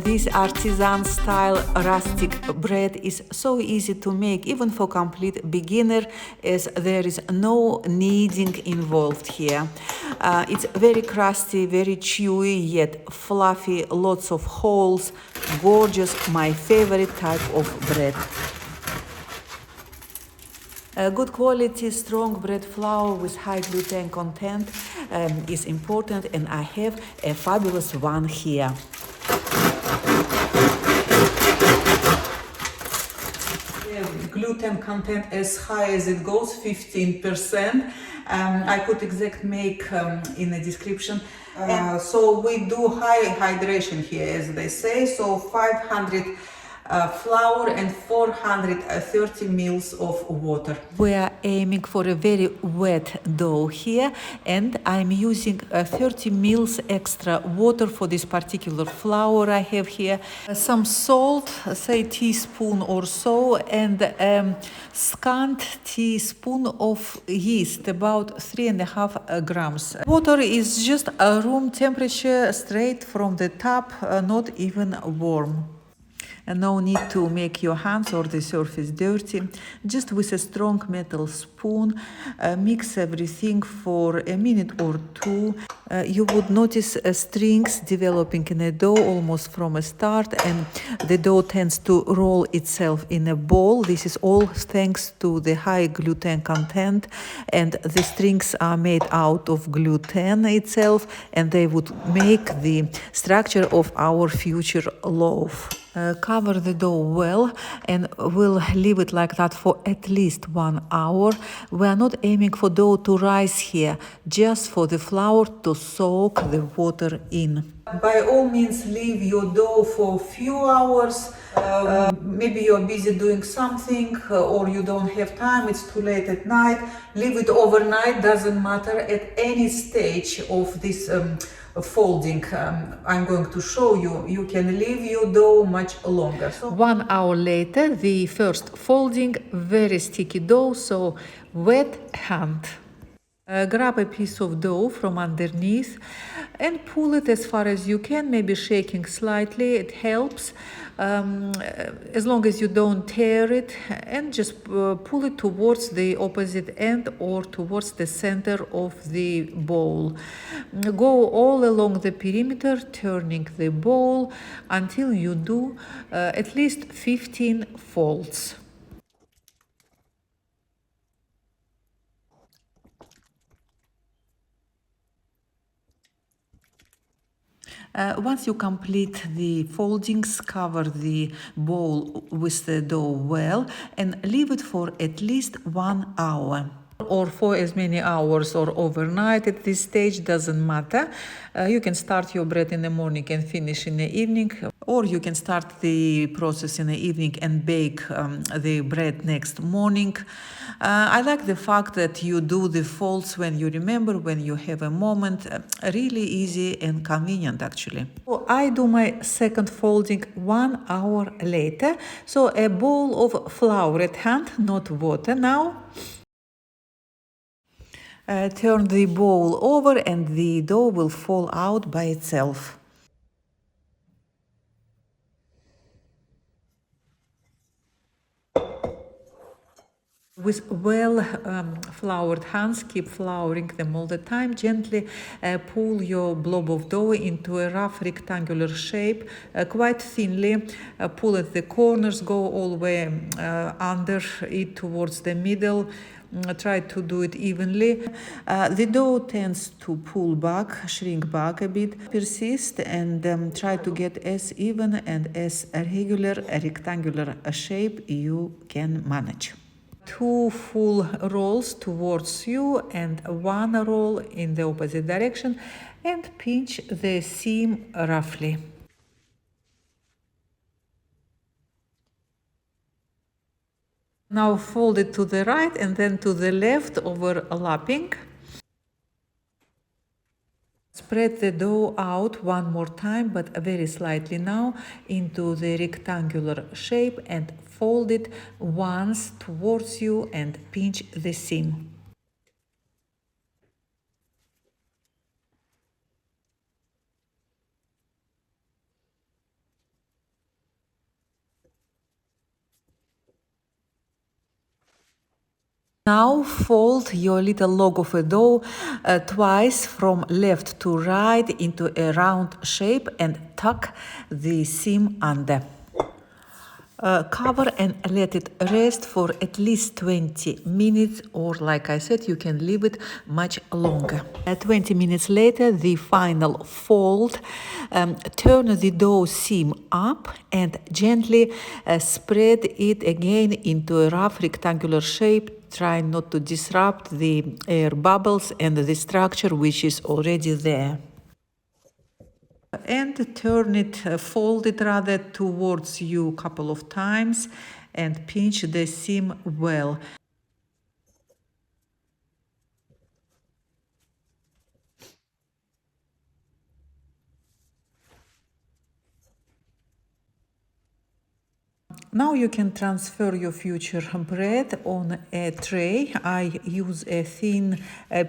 This artisan style rustic bread is so easy to make, even for complete beginner, as there is no kneading involved here. It's very crusty, very chewy, yet fluffy, lots of holes, gorgeous, my favorite type of bread. Good quality, strong bread flour with high gluten content is important, and I have a fabulous one here. Gluten content as high as it goes, 15%. I put exact make in the description. So we do high hydration here, as they say. So 500 flour and 430 ml of water. We are aiming for a very wet dough here, and I'm using 30 ml extra water for this particular flour I have here. Some salt, say teaspoon or so, and scant teaspoon of yeast, about 3.5 grams. Water is just room temperature, straight from the tap, not even warm. No need to make your hands or the surface dirty. Just with a strong metal spoon, mix everything for a minute or two. You would notice strings developing in a dough almost from a start, and the dough tends to roll itself in a ball. This is all thanks to the high gluten content, and the strings are made out of gluten itself, and they would make the structure of our future loaf. Cover the dough well, and we'll leave it like that for at least 1 hour. We are not aiming for dough to rise here, just for the flour to soak the water in. By all means, leave your dough for a few hours. Maybe you're busy doing something, or you don't have time, it's too late at night. Leave it overnight, doesn't matter. At any stage of this folding I'm going to show you, you can leave your dough much longer. So 1 hour later, the first folding, very sticky dough, so wet hand. Grab a piece of dough from underneath and pull it as far as you can, maybe shaking slightly, it helps, as long as you don't tear it, and just pull it towards the opposite end or towards the center of the bowl. Go all along the perimeter, turning the bowl until you do at least 15 folds. Once you complete the foldings, cover the bowl with the dough well and leave it for at least 1 hour. Or for as many hours, or overnight. At this stage, doesn't matter. You can start your bread in the morning and finish in the evening, or you can start the process in the evening and bake the bread next morning. I like the fact that you do the folds when you remember, when you have a moment. Really easy and convenient, actually. So I do my second folding 1 hour later. So a bowl of flour at hand, not water now. Turn the bowl over and the dough will fall out by itself. With well-floured hands, keep flouring them all the time. Gently pull your blob of dough into a rough rectangular shape, quite thinly. Pull at the corners, go all the way under it towards the middle. Try to do it evenly. The dough tends to pull back, shrink back a bit. Persist and try to get as even and as regular a rectangular shape you can manage. 2 full rolls towards you and 1 roll in the opposite direction, and pinch the seam roughly. Now fold it to the right and then to the left, overlapping. Spread the dough out one more time, but very slightly now, into the rectangular shape, and fold it once towards you and pinch the seam. Now fold your little log of a dough twice from left to right into a round shape and tuck the seam under. Cover and let it rest for at least 20 minutes, or like I said, you can leave it much longer. 20 minutes later, the final fold. Turn the dough seam up and gently spread it again into a rough rectangular shape. Try not to disrupt the air bubbles and the structure which is already there. And turn it, fold it rather towards you a couple of times and pinch the seam well. Now you can transfer your future bread on a tray. I use a thin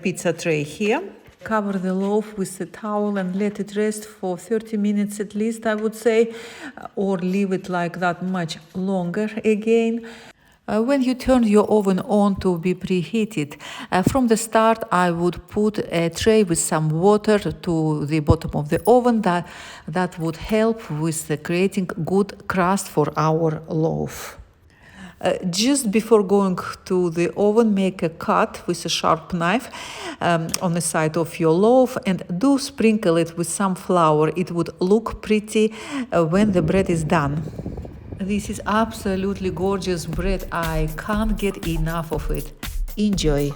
pizza tray here. Cover the loaf with a towel and let it rest for 30 minutes at least, I would say, or leave it like that much longer again. When you turn your oven on to be preheated, from the start I would put a tray with some water to the bottom of the oven. That would help with creating good crust for our loaf. Just before going to the oven, make a cut with a sharp knife on the side of your loaf and do sprinkle it with some flour. It would look pretty when the bread is done. This is absolutely gorgeous bread. I can't get enough of it. Enjoy!